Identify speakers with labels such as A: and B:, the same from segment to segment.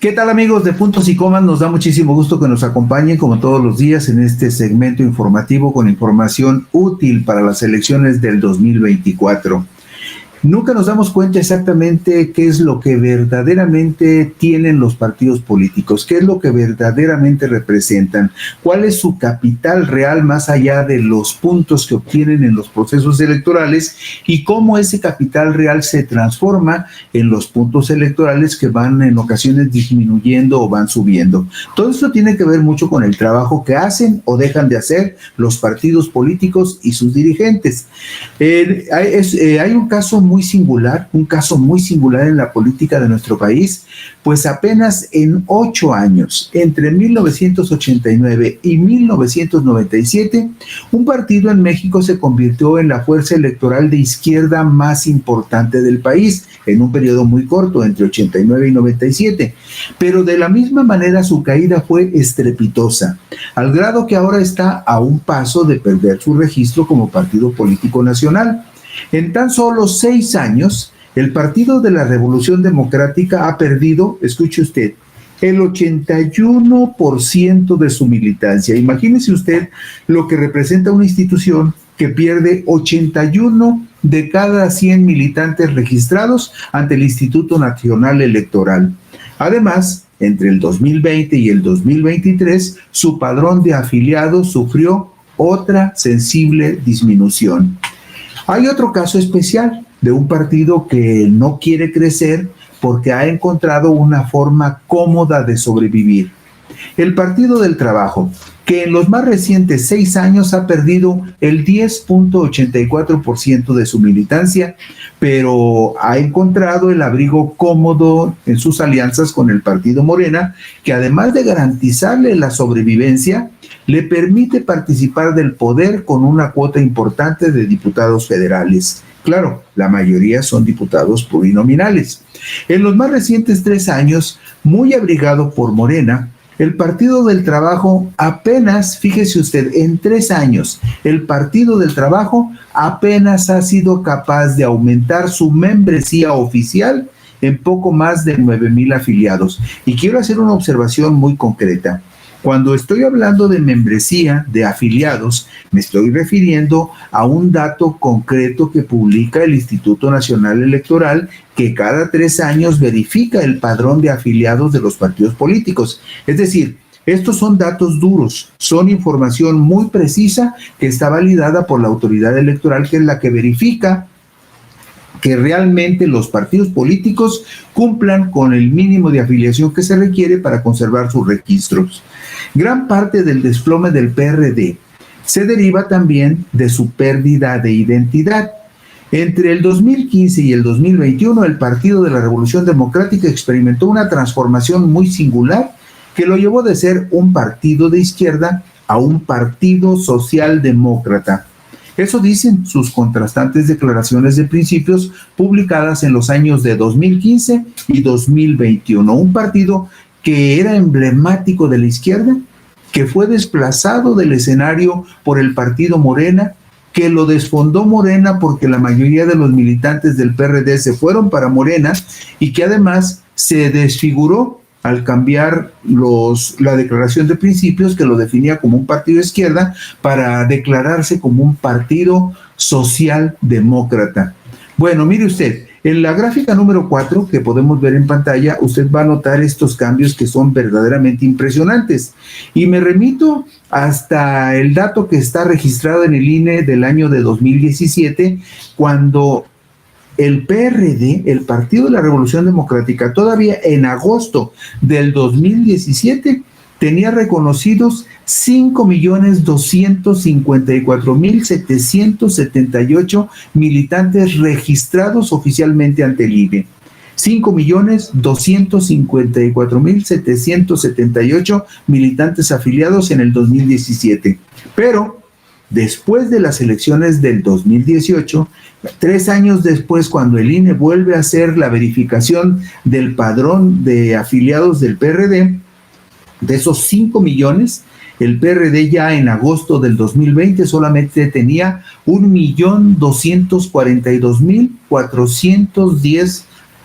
A: ¿Qué tal, amigos de Puntos y Comas? Nos da muchísimo gusto que nos acompañen como todos los días en este segmento informativo con información útil para las elecciones del 2024. Nunca nos damos cuenta exactamente qué es lo que verdaderamente tienen los partidos políticos, qué es lo que verdaderamente representan, cuál es su capital real más allá de los puntos que obtienen en los procesos electorales y cómo ese capital real se transforma en los puntos electorales que van en ocasiones disminuyendo o van subiendo. Todo esto tiene que ver mucho con el trabajo que hacen o dejan de hacer los partidos políticos y sus dirigentes. Hay un caso muy singular en la política de nuestro país, pues apenas en 8 años, entre 1989 y 1997, un partido en México se convirtió en la fuerza electoral de izquierda más importante del país, en un periodo muy corto, entre 89 y 97, pero de la misma manera su caída fue estrepitosa, al grado que ahora está a un paso de perder su registro como partido político nacional. En tan solo 6 años, el Partido de la Revolución Democrática ha perdido, escuche usted, el 81% de su militancia. Imagínese usted lo que representa una institución que pierde 81 de cada 100 militantes registrados ante el Instituto Nacional Electoral. Además, entre el 2020 y el 2023, su padrón de afiliados sufrió otra sensible disminución. Hay otro caso especial de un partido que no quiere crecer porque ha encontrado una forma cómoda de sobrevivir. El Partido del Trabajo, que en los más recientes 6 años ha perdido el 10.84% de su militancia, pero ha encontrado el abrigo cómodo en sus alianzas con el Partido Morena, que además de garantizarle la sobrevivencia, le permite participar del poder con una cuota importante de diputados federales. Claro, la mayoría son diputados plurinominales. En los más recientes 3 años, muy abrigado por Morena, el Partido del Trabajo apenas, fíjese usted, en 3 años, el Partido del Trabajo apenas ha sido capaz de aumentar su membresía oficial en poco más de 9,000 afiliados. Y quiero hacer una observación muy concreta. Cuando estoy hablando de membresía de afiliados, me estoy refiriendo a un dato concreto que publica el Instituto Nacional Electoral, que cada 3 años verifica el padrón de afiliados de los partidos políticos. Es decir, estos son datos duros, son información muy precisa que está validada por la autoridad electoral, que es la que verifica que realmente los partidos políticos cumplan con el mínimo de afiliación que se requiere para conservar sus registros. Gran parte del desplome del PRD se deriva también de su pérdida de identidad. Entre el 2015 y el 2021, el Partido de la Revolución Democrática experimentó una transformación muy singular que lo llevó de ser un partido de izquierda a un partido socialdemócrata. Eso dicen sus contrastantes declaraciones de principios publicadas en los años de 2015 y 2021. Un partido que era emblemático de la izquierda, que fue desplazado del escenario por el partido Morena, que lo desfondó Morena porque la mayoría de los militantes del PRD se fueron para Morena y que además se desfiguró al cambiar la declaración de principios que lo definía como un partido de izquierda para declararse como un partido socialdemócrata. Bueno, mire usted, en la gráfica número 4 que podemos ver en pantalla, usted va a notar estos cambios que son verdaderamente impresionantes. Y me remito hasta el dato que está registrado en el INE del año de 2017, cuando el PRD, el Partido de la Revolución Democrática, todavía en agosto del 2017, tenía reconocidos 5,254,778 militantes registrados oficialmente ante el INE. 5,254,778 militantes afiliados en el 2017. Pero después de las elecciones del 2018, 3 años después, cuando el INE vuelve a hacer la verificación del padrón de afiliados del PRD, de esos 5 millones, el PRD ya en agosto del 2020 solamente tenía 1,242,410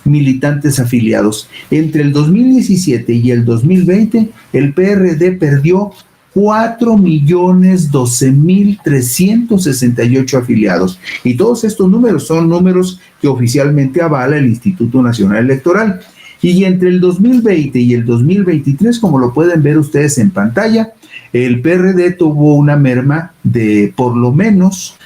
A: militantes afiliados. Entre el 2017 y el 2020, el PRD perdió 4.012.368 afiliados. Y todos estos números son números que oficialmente avala el Instituto Nacional Electoral. Y entre el 2020 y el 2023, como lo pueden ver ustedes en pantalla, el PRD tuvo una merma de por lo menos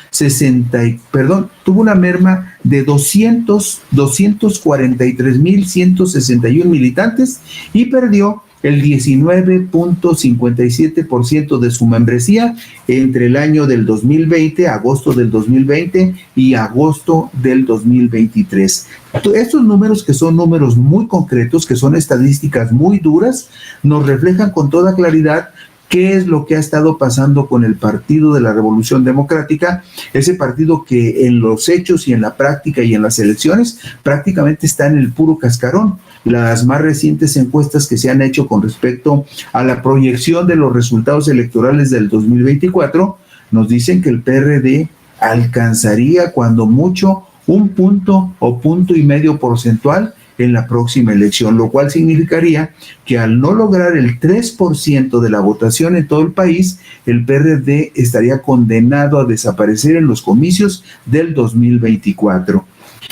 A: tuvo una merma de 243.161 militantes y perdió el 19.57% de su membresía entre el año del 2020, agosto del 2020 y agosto del 2023. Estos números, que son números muy concretos, que son estadísticas muy duras, nos reflejan con toda claridad qué es lo que ha estado pasando con el Partido de la Revolución Democrática, ese partido que en los hechos y en la práctica y en las elecciones prácticamente está en el puro cascarón. Las más recientes encuestas que se han hecho con respecto a la proyección de los resultados electorales del 2024 nos dicen que el PRD alcanzaría cuando mucho 1 punto o 1.5 porcentual en la próxima elección, lo cual significaría que al no lograr el 3% de la votación en todo el país, el PRD estaría condenado a desaparecer en los comicios del 2024.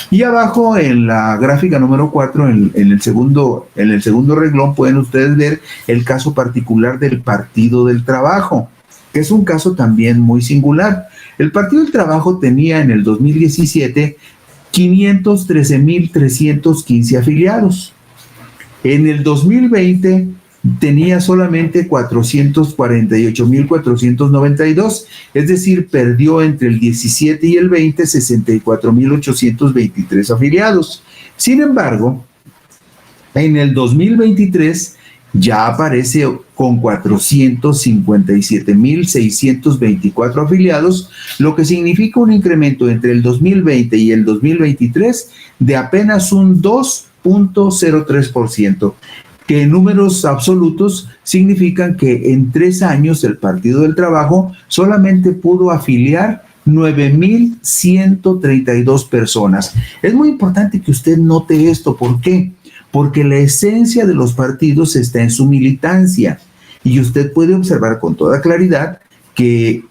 A: Y abajo en la gráfica número 4, en el segundo renglón, pueden ustedes ver el caso particular del Partido del Trabajo, que es un caso también muy singular. El Partido del Trabajo tenía en el 2017 513.315 afiliados. En el 2020 tenía solamente 448.492, es decir, perdió entre el 17 y el 20 64.823 afiliados. Sin embargo, en el 2023 ya aparece con 457.624 afiliados, lo que significa un incremento entre el 2020 y el 2023 de apenas un 2.03%, que en números absolutos significan que en 3 años el Partido del Trabajo solamente pudo afiliar 9.132 personas. Es muy importante que usted note esto. ¿Por qué? Porque la esencia de los partidos está en su militancia, y usted puede observar con toda claridad que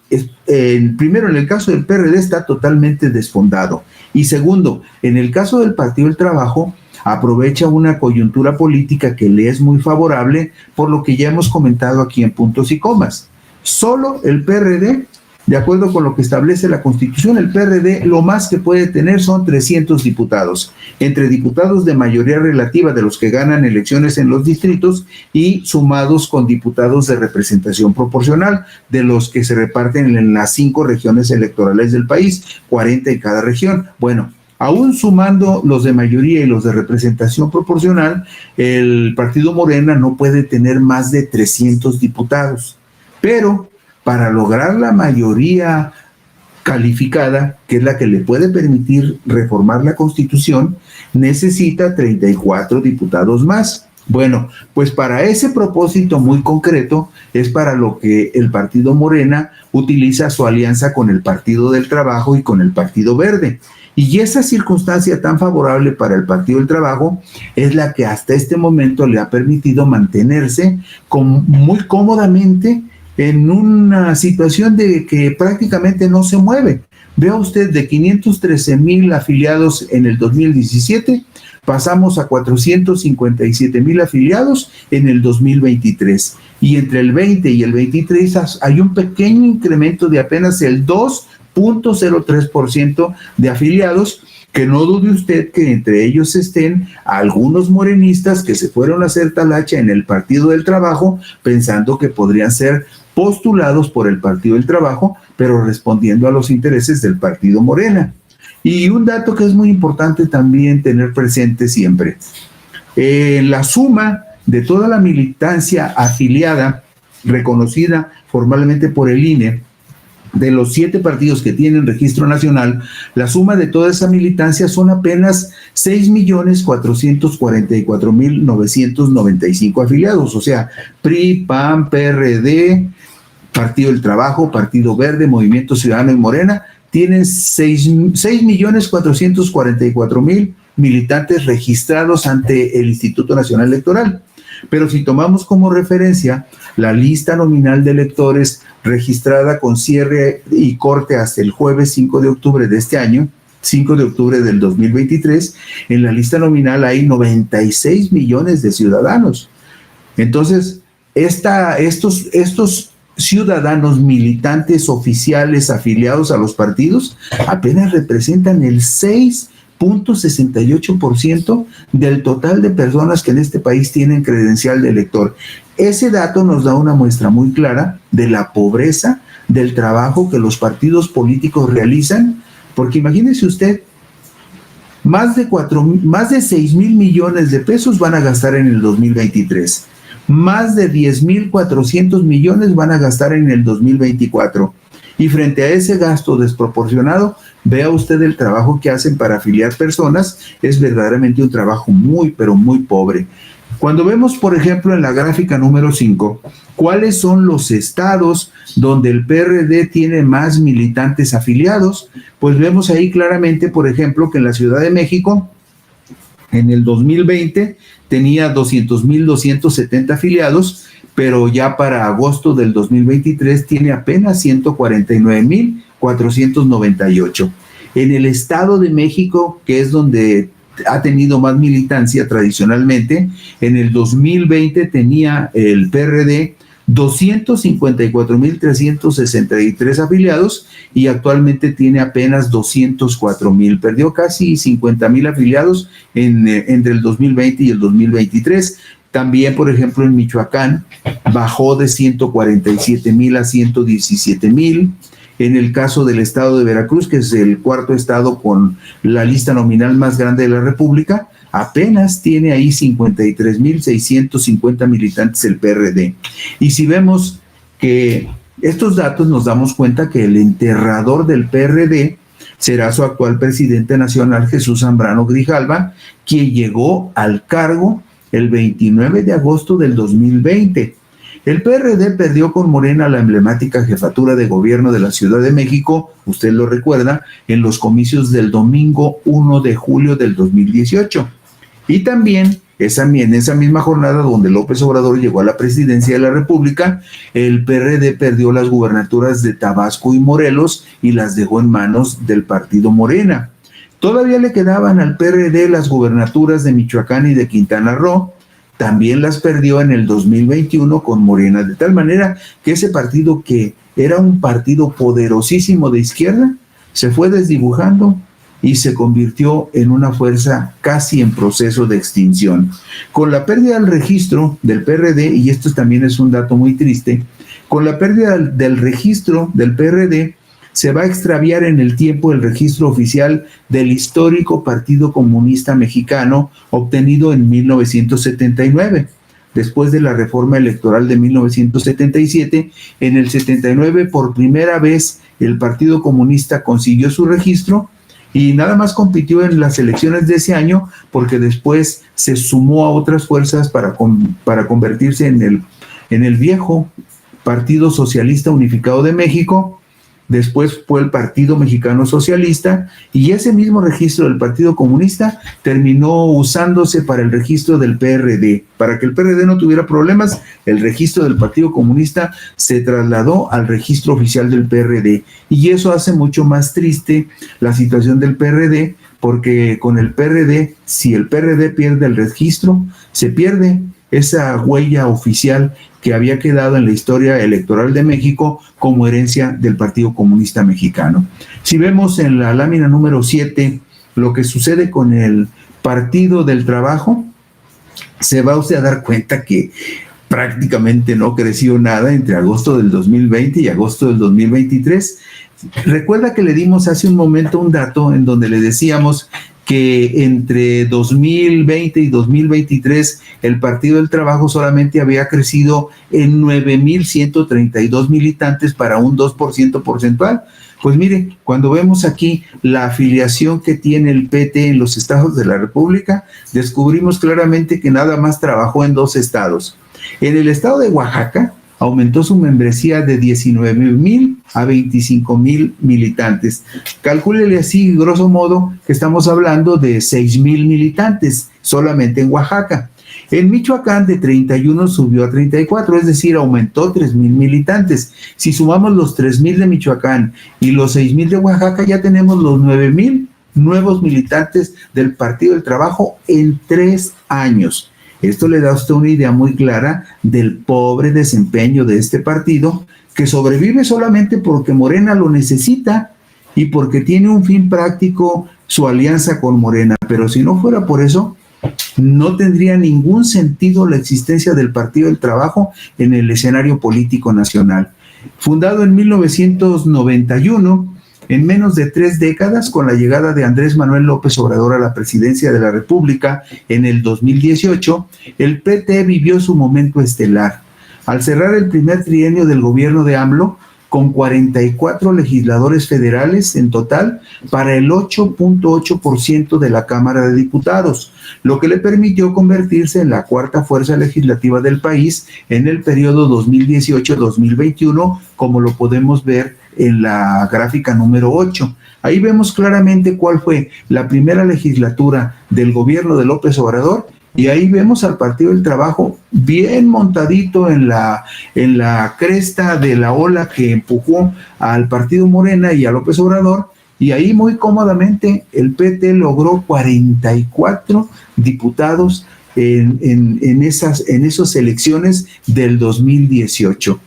A: primero, en el caso del PRD está totalmente desfondado, y segundo, en el caso del Partido del Trabajo aprovecha una coyuntura política que le es muy favorable, por lo que ya hemos comentado aquí en Puntos y Comas. Solo el PRD, de acuerdo con lo que establece la Constitución, el PRD lo más que puede tener son 300 diputados, entre diputados de mayoría relativa de los que ganan elecciones en los distritos y sumados con diputados de representación proporcional, de los que se reparten en las 5 regiones electorales del país, 40 en cada región. Bueno, aún sumando los de mayoría y los de representación proporcional, el Partido Morena no puede tener más de 300 diputados, pero para lograr la mayoría calificada, que es la que le puede permitir reformar la Constitución, necesita 34 diputados más. Bueno, pues para ese propósito muy concreto es para lo que el Partido Morena utiliza su alianza con el Partido del Trabajo y con el Partido Verde. Y esa circunstancia tan favorable para el Partido del Trabajo es la que hasta este momento le ha permitido mantenerse muy cómodamente en una situación de que prácticamente no se mueve. Vea usted, de 513,000 afiliados en el 2017, pasamos a 457,000 afiliados en el 2023. Y entre el 20 y el 23 hay un pequeño incremento de apenas el 2.03% de afiliados, que no dude usted que entre ellos estén algunos morenistas que se fueron a hacer talacha en el Partido del Trabajo pensando que podrían ser postulados por el Partido del Trabajo, pero respondiendo a los intereses del Partido Morena. Y un dato que es muy importante también tener presente siempre: la suma de toda la militancia afiliada, reconocida formalmente por el INE, de los 7 partidos que tienen registro nacional, la suma de toda esa militancia son apenas 6.444.995 afiliados, o sea, PRI, PAN, PRD, Partido del Trabajo, Partido Verde, Movimiento Ciudadano y Morena tienen 6.444.000 militantes registrados ante el Instituto Nacional Electoral. Pero si tomamos como referencia la lista nominal de electores registrada con cierre y corte hasta el jueves 5 de octubre de este año, 5 de octubre del 2023, en la lista nominal hay 96 millones de ciudadanos. Entonces, estos ciudadanos militantes oficiales afiliados a los partidos apenas representan el 6.68% del total de personas que en este país tienen credencial de elector. Ese dato nos da una muestra muy clara de la pobreza del trabajo que los partidos políticos realizan, porque imagínese usted, más de 6,000 millones de pesos van a gastar en el 2023. Más de 10,400 millones van a gastar en el 2024. Y frente a ese gasto desproporcionado, vea usted el trabajo que hacen para afiliar personas, es verdaderamente un trabajo muy, pero muy pobre. Cuando vemos, por ejemplo, en la gráfica número 5, cuáles son los estados donde el PRD tiene más militantes afiliados, pues vemos ahí claramente, por ejemplo, que en la Ciudad de México, en el 2020, tenía 200,270 afiliados, pero ya para agosto del 2023 tiene apenas 149,498. En el Estado de México, que es donde ha tenido más militancia tradicionalmente, en el 2020 tenía el PRD 254,363 afiliados y actualmente tiene apenas 204,000. Perdió casi 50,000 afiliados entre el 2020 y el 2023. También, por ejemplo, en Michoacán bajó de 147,000 a 117,000. En el caso del estado de Veracruz, que es el cuarto estado con la lista nominal más grande de la República, apenas tiene ahí 53,650 militantes el PRD. Y si vemos que estos datos, nos damos cuenta que el enterrador del PRD será su actual presidente nacional, Jesús Zambrano Grijalva, quien llegó al cargo el 29 de agosto del 2020. El PRD perdió con Morena la emblemática jefatura de gobierno de la Ciudad de México, usted lo recuerda, en los comicios del domingo 1 de julio del 2018. Y también en esa misma jornada donde López Obrador llegó a la presidencia de la República, el PRD perdió las gubernaturas de Tabasco y Morelos y las dejó en manos del partido Morena. Todavía le quedaban al PRD las gubernaturas de Michoacán y de Quintana Roo. También las perdió en el 2021 con Morena, de tal manera que ese partido, que era un partido poderosísimo de izquierda, se fue desdibujando y se convirtió en una fuerza casi en proceso de extinción. Con la pérdida del registro del PRD, y esto también es un dato muy triste, con la pérdida del registro del PRD, se va a extraviar en el tiempo el registro oficial del histórico Partido Comunista Mexicano obtenido en 1979. Después de la reforma electoral de 1977, en el 79 por primera vez el Partido Comunista consiguió su registro y nada más compitió en las elecciones de ese año porque después se sumó a otras fuerzas para convertirse en el viejo Partido Socialista Unificado de México. Después fue el Partido Mexicano Socialista y ese mismo registro del Partido Comunista terminó usándose para el registro del PRD. Para que el PRD no tuviera problemas, el registro del Partido Comunista se trasladó al registro oficial del PRD. Y eso hace mucho más triste la situación del PRD, porque con el PRD, si el PRD pierde el registro, se pierde esa huella oficial que había quedado en la historia electoral de México como herencia del Partido Comunista Mexicano. Si vemos en la lámina número 7 lo que sucede con el Partido del Trabajo, se va usted a dar cuenta que prácticamente no creció nada entre agosto del 2020 y agosto del 2023. Recuerda que le dimos hace un momento un dato en donde le decíamos que entre 2020 y 2023 el Partido del Trabajo solamente había crecido en 9,132 militantes para un 2% porcentual. Pues mire, cuando vemos aquí la afiliación que tiene el PT en los estados de la República, descubrimos claramente que nada más trabajó en 2 estados. En el estado de Oaxaca, aumentó su membresía de 19,000 a 25,000 militantes. Calcúlele así, grosso modo, que estamos hablando de 6,000 militantes solamente en Oaxaca. En Michoacán de 31 subió a 34, es decir, aumentó 3,000 militantes. Si sumamos los 3,000 de Michoacán y los 6,000 de Oaxaca, ya tenemos los 9,000 nuevos militantes del Partido del Trabajo en 3 años. Esto le da a usted una idea muy clara del pobre desempeño de este partido, que sobrevive solamente porque Morena lo necesita y porque tiene un fin práctico su alianza con Morena. Pero si no fuera por eso, no tendría ningún sentido la existencia del Partido del Trabajo en el escenario político nacional. Fundado en 1991, en menos de 3 décadas, con la llegada de Andrés Manuel López Obrador a la presidencia de la República en el 2018, el PT vivió su momento estelar. Al cerrar el primer trienio del gobierno de AMLO, con 44 legisladores federales en total para el 8.8% de la Cámara de Diputados, lo que le permitió convertirse en la cuarta fuerza legislativa del país en el periodo 2018-2021, como lo podemos ver en la gráfica número 8. Ahí vemos claramente cuál fue la primera legislatura del gobierno de López Obrador, y ahí vemos al Partido del Trabajo bien montadito en la cresta de la ola que empujó al Partido Morena y a López Obrador, y ahí muy cómodamente el PT logró 44 diputados en esas elecciones del 2018.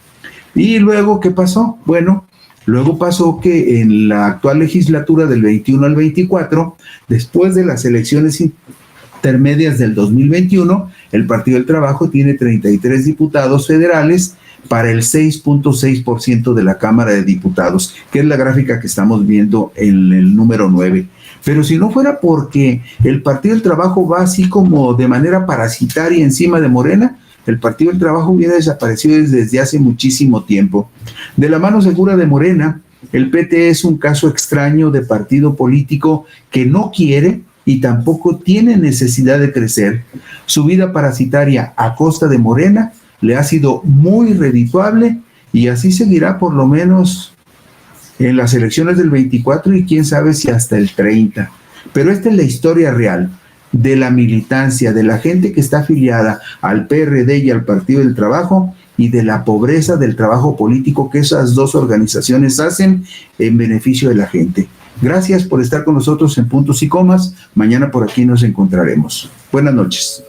A: ¿Y luego qué pasó? Bueno, luego pasó que en la actual legislatura del 21 al 24, después de las elecciones intermedias del 2021, el Partido del Trabajo tiene 33 diputados federales para el 6.6% de la Cámara de Diputados, que es la gráfica que estamos viendo en el número 9. Pero si no fuera porque el Partido del Trabajo va así como de manera parasitaria encima de Morena, el Partido del Trabajo hubiera desaparecido desde hace muchísimo tiempo. De la mano segura de Morena, el PT es un caso extraño de partido político que no quiere y tampoco tiene necesidad de crecer. Su vida parasitaria a costa de Morena le ha sido muy redituable y así seguirá por lo menos en las elecciones del 24 y quién sabe si hasta el 30. Pero esta es la historia real de la militancia, de la gente que está afiliada al PRD y al Partido del Trabajo y de la pobreza del trabajo político que esas dos organizaciones hacen en beneficio de la gente. Gracias por estar con nosotros en Puntos y Comas. Mañana por aquí nos encontraremos. Buenas noches.